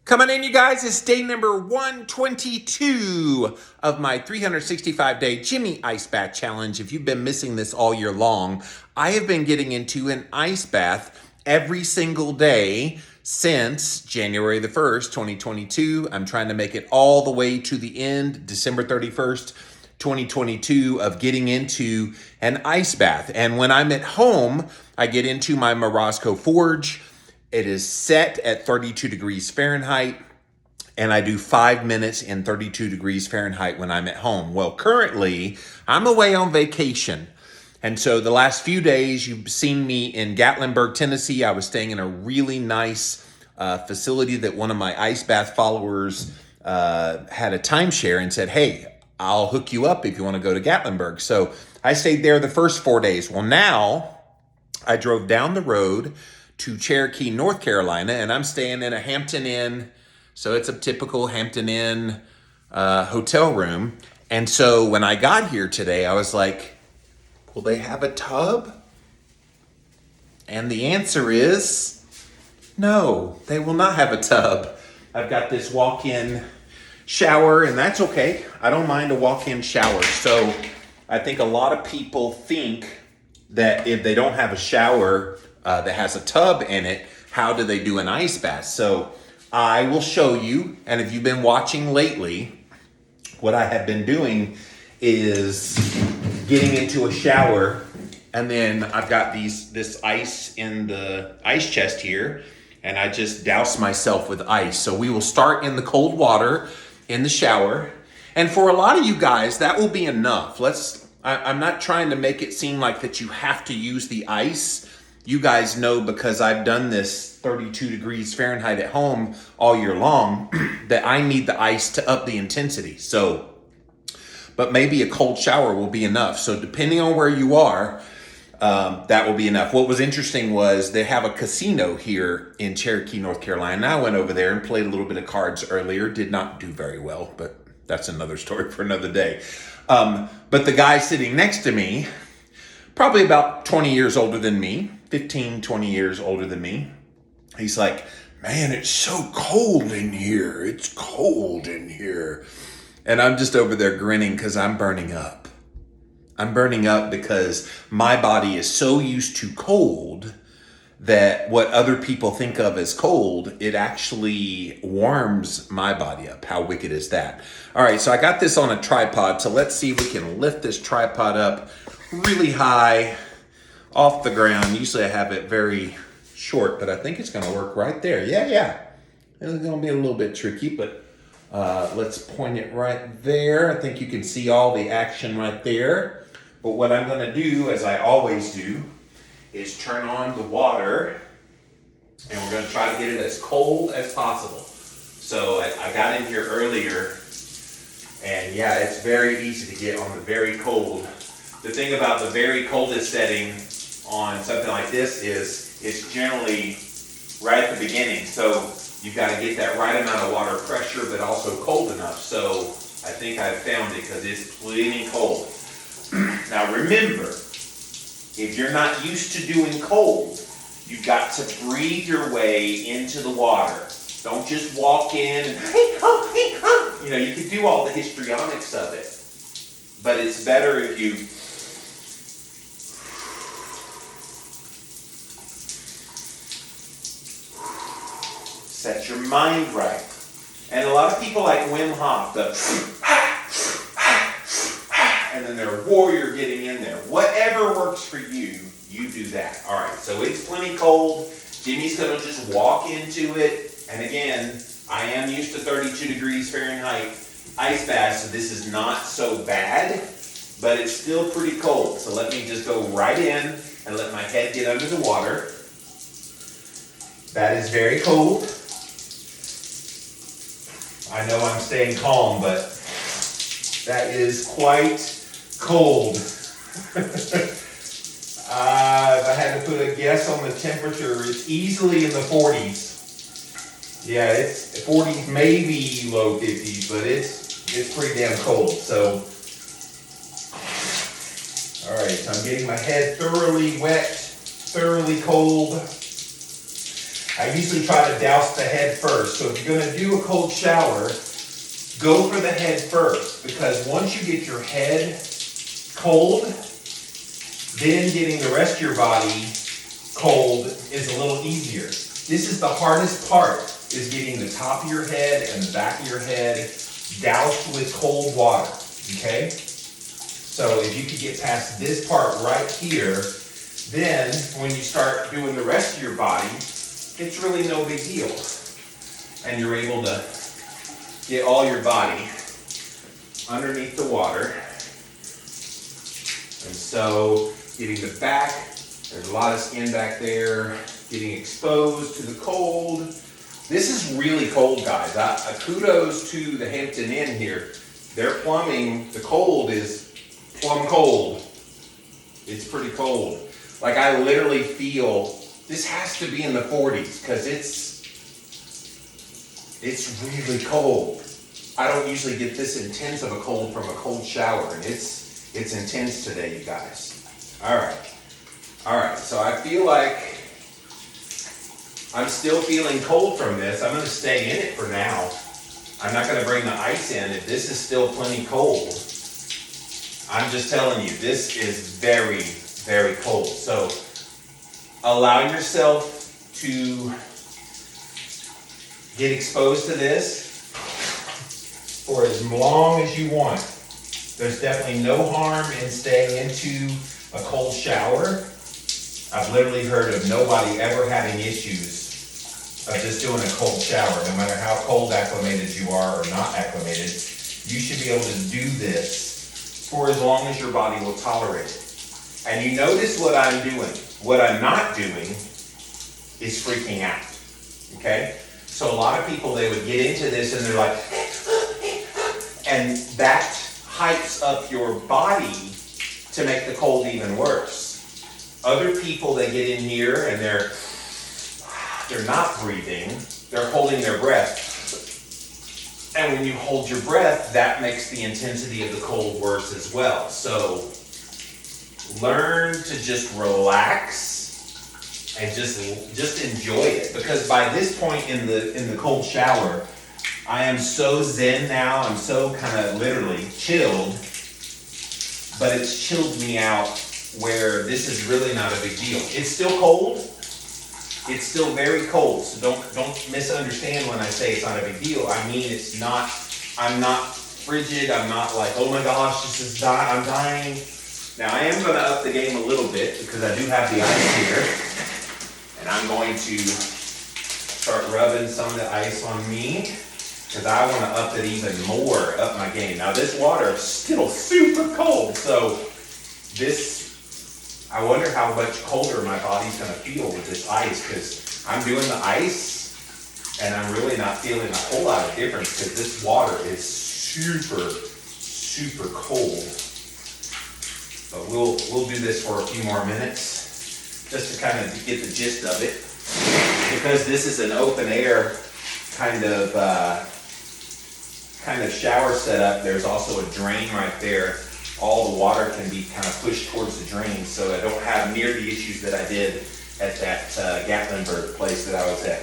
Coming in, you guys, it's day number 122 of my 365-day Jimmy Ice Bath Challenge. If you've been missing this all year long, I have been getting into an ice bath every single day since January the 1st, 2022. I'm trying to make it all the way to the end, December 31st, 2022, of getting into an ice bath. And when I'm at home, I get into my Morosco Forge. It is set at 32 degrees Fahrenheit, and I do 5 minutes in 32 degrees Fahrenheit when I'm at home. Well, currently, I'm away on vacation. And so the last few days, you've seen me in Gatlinburg, Tennessee. I was staying in a really nice facility that one of my ice bath followers had a timeshare and said, hey, I'll hook you up if you want to go to Gatlinburg. So I stayed there the first 4 days. Well, now I drove down the road to Cherokee, North Carolina, and I'm staying in a Hampton Inn. So it's a typical Hampton Inn hotel room. And so when I got here today, I was like, will they have a tub? And the answer is no, they will not have a tub. I've got this walk-in shower, and that's okay. I don't mind a walk-in shower. So I think a lot of people think that if they don't have a shower that has a tub in it, how do they do an ice bath? So I will show you, and if you've been watching lately, what I have been doing is getting into a shower, and then I've got this ice in the ice chest here, and I just douse myself with ice. So we will start in the cold water in the shower, and for a lot of you guys, that will be enough. I'm not trying to make it seem like that you have to use the ice. You guys know, because I've done this 32 degrees Fahrenheit at home all year long, that I need the ice to up the intensity. So, but maybe a cold shower will be enough. So depending on where you are, that will be enough. What was interesting was they have a casino here in Cherokee, North Carolina. I went over there and played a little bit of cards earlier. Did not do very well, but that's another story for another day. But the guy sitting next to me, probably about 20 years older than me, 15, 20 years older than me. He's like, man, it's so cold in here. It's cold in here. And I'm just over there grinning because I'm burning up. I'm burning up because my body is so used to cold that what other people think of as cold, it actually warms my body up. How wicked is that? All right, so I got this on a tripod. So let's see if we can lift this tripod up really high off the ground. Usually I have it very short, but I think it's going to work right there. Yeah. It's going to be a little bit tricky, but let's point it right there. I think you can see all the action right there. But what I'm going to do, as I always do, is turn on the water, and we're going to try to get it as cold as possible. So I got in here earlier, and yeah, it's very easy to get on the very cold. The thing about the very coldest setting on something like this is it's generally right at the beginning. So you've got to get that right amount of water pressure, but also cold enough. So I think I've found it because it's plenty cold. Now remember, if you're not used to doing cold, you've got to breathe your way into the water. Don't just walk in and, you know, you can do all the histrionics of it. But it's better if you set your mind right. And a lot of people like Wim Hof, and then their warrior getting in there. Whatever works for you, you do that. All right, so it's plenty cold. Jimmy's going to just walk into it. And again, I am used to 32 degrees Fahrenheit ice baths, so this is not so bad, but it's still pretty cold. So let me just go right in and let my head get under the water. That is very cold. I know I'm staying calm, but that is quite cold. If I had to put a guess on the temperature, it's easily in the 40s. Yeah, it's 40s, maybe low 50s, but it's pretty damn cold. So, all right, so I'm getting my head thoroughly wet, thoroughly cold. I usually try to douse the head first. So if you're going to do a cold shower, go for the head first, because once you get your head cold, then getting the rest of your body cold is a little easier. This is the hardest part, is getting the top of your head and the back of your head doused with cold water, okay? So if you could get past this part right here, then when you start doing the rest of your body, it's really no big deal. And you're able to get all your body underneath the water. And so getting the back, there's a lot of skin back there, getting exposed to the cold. This is really cold, guys. Kudos to the Hampton Inn here. Their plumbing, the cold is plumb cold. It's pretty cold. Like, I literally feel, this has to be in the 40s, because it's really cold. I don't usually get this intense of a cold from a cold shower, and it's intense today, you guys. All right, so I feel like I'm still feeling cold from this. I'm going to stay in it for now. I'm not going to bring the ice in if this is still plenty cold. I'm just telling you, this is very, very cold. So allow yourself to get exposed to this for as long as you want. There's definitely no harm in staying into a cold shower. I've literally heard of nobody ever having issues of just doing a cold shower. No matter how cold acclimated you are or not acclimated, you should be able to do this for as long as your body will tolerate it. And you notice what I'm doing. What I'm not doing is freaking out, okay? So a lot of people, they would get into this and they're like, and that hypes up your body to make the cold even worse. Other people, they get in here and they're not breathing, they're holding their breath. And when you hold your breath, that makes the intensity of the cold worse as well. So learn to just relax and just enjoy it. Because by this point in the cold shower, I am so zen now. I'm so kind of literally chilled, but it's chilled me out where this is really not a big deal. It's still cold. It's still very cold. So don't misunderstand when I say it's not a big deal. I mean, it's not. I'm not frigid. I'm not like, oh my gosh, I'm dying. Now I am going to up the game a little bit because I do have the ice here, and I'm going to start rubbing some of the ice on me, because I want to up it even more, up my game. Now this water is still super cold, so I wonder how much colder my body's going to feel with this ice, because I'm doing the ice and I'm really not feeling a whole lot of difference, because this water is super, super cold. But we'll do this for a few more minutes just to kind of get the gist of it, because this is an open air kind of shower setup. There's also a drain right there. All the water can be kind of pushed towards the drain, so I don't have near the issues that I did at that Gatlinburg place that I was at.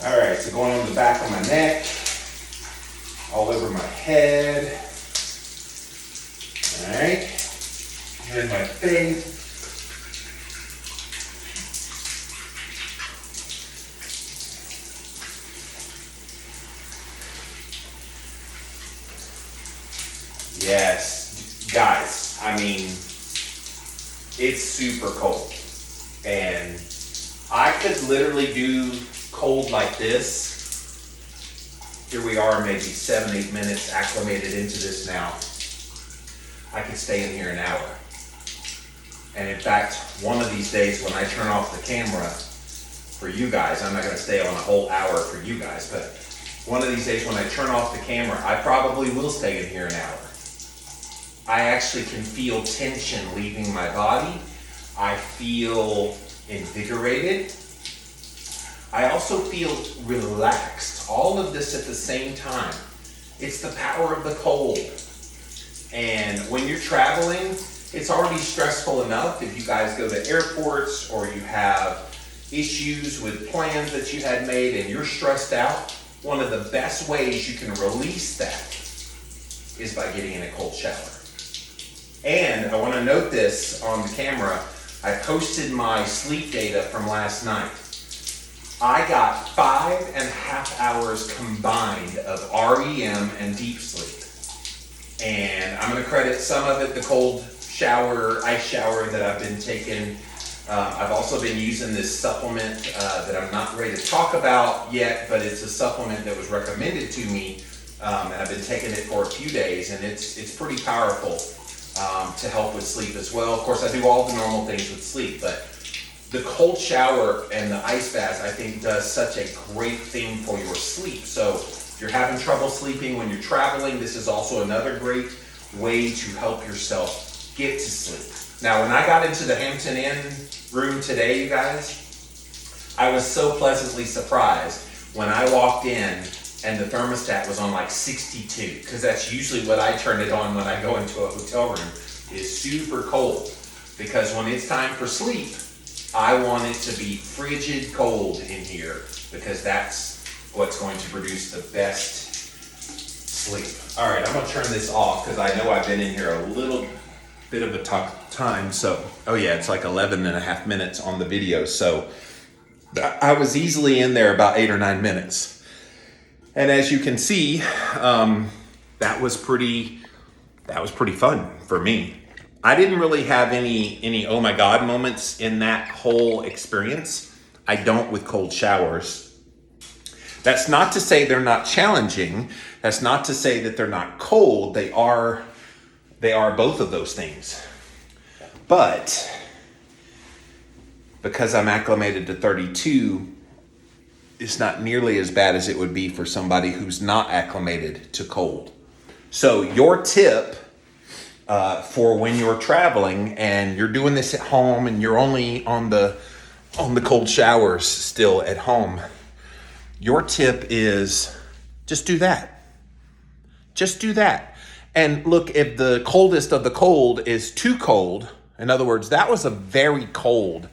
All right, so going on the back of my neck, all over my head. All right, and then my face. Yes, guys, I mean, it's super cold, and I could literally do cold like this. Here we are, maybe 7-8 minutes acclimated into this now. I could stay in here an hour. And in fact, one of these days when I turn off the camera for you guys, I'm not going to stay on a whole hour for you guys, but one of these days when I turn off the camera, I probably will stay in here an hour. I actually can feel tension leaving my body. I feel invigorated. I also feel relaxed. All of this at the same time. It's the power of the cold. And when you're traveling, it's already stressful enough if you guys go to airports or you have, issues with plans that you had made and you're stressed out, one of the best ways you can release that is by getting in a cold shower. And I want to note this on the camera. I posted my sleep data from last night. I got 5.5 hours combined of REM and deep sleep. And I'm going to credit some of it the cold shower, ice shower that I've been taking. I've also been using this supplement that I'm not ready to talk about yet, but it's a supplement that was recommended to me, and I've been taking it for a few days, and it's pretty powerful to help with sleep as well. Of course, I do all the normal things with sleep, but the cold shower and the ice bath, I think, does such a great thing for your sleep. So if you're having trouble sleeping when you're traveling, this is also another great way to help yourself get to sleep. Now, when I got into the Hampton Inn room today, you guys, I was so pleasantly surprised when I walked in and the thermostat was on like 62, because that's usually what I turn it on when I go into a hotel room, is super cold. Because when it's time for sleep, I want it to be frigid cold in here, because that's what's going to produce the best sleep. All right, I'm gonna turn this off because I know I've been in here a little bit of a time. So, oh yeah, it's like 11.5 minutes on the video. So I was easily in there about 8 or 9 minutes. And as you can see, that was pretty fun for me. I didn't really have any oh my God moments in that whole experience. I don't with cold showers. That's not to say they're not challenging. That's not to say that they're not cold. They are both of those things. But because I'm acclimated to 32, it's not nearly as bad as it would be for somebody who's not acclimated to cold. So your tip for when you're traveling and you're doing this at home and you're only on the cold showers still at home, your tip is just do that. Just do that. And look, if the coldest of the cold is too cold, in other words, that was a very cold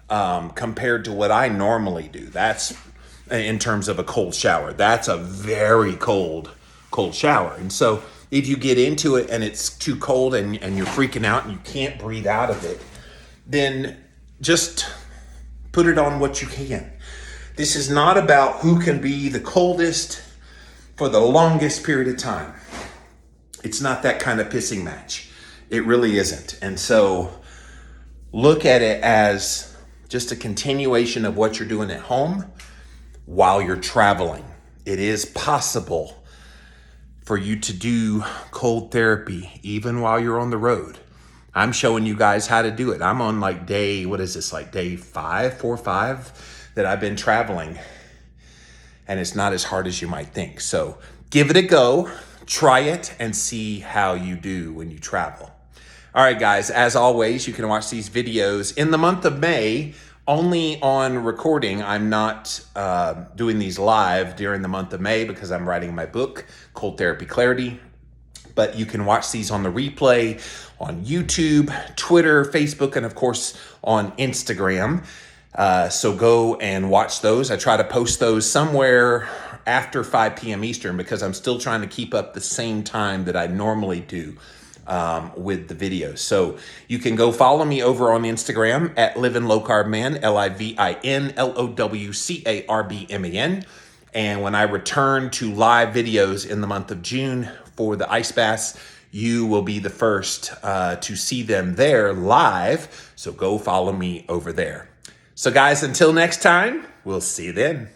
compared to what I normally do. That's in terms of a cold shower. That's a very cold shower. And so if you get into it and it's too cold and you're freaking out and you can't breathe out of it, then just put it on what you can. This is not about who can be the coldest for the longest period of time. It's not that kind of pissing match. It really isn't. And so look at it as just a continuation of what you're doing at home while you're traveling. It is possible for you to do cold therapy even while you're on the road. I'm showing you guys how to do it. I'm on like day 4 or 5 that I've been traveling. And it's not as hard as you might think. So give it a go, try it, and see how you do when you travel. All right, guys, as always, you can watch these videos in the month of May, only on recording. I'm not doing these live during the month of May because I'm writing my book, Cold Therapy Clarity. But you can watch these on the replay on YouTube, Twitter, Facebook, and of course on Instagram. So go and watch those. I try to post those somewhere after 5 p.m. Eastern because I'm still trying to keep up the same time that I normally do with the videos. So you can go follow me over on Instagram at Livin' Low Carb Man, LIVINLOWCARBMAN. And when I return to live videos in the month of June for the ice baths, you will be the first to see them there live. So go follow me over there. So guys, until next time, we'll see you then.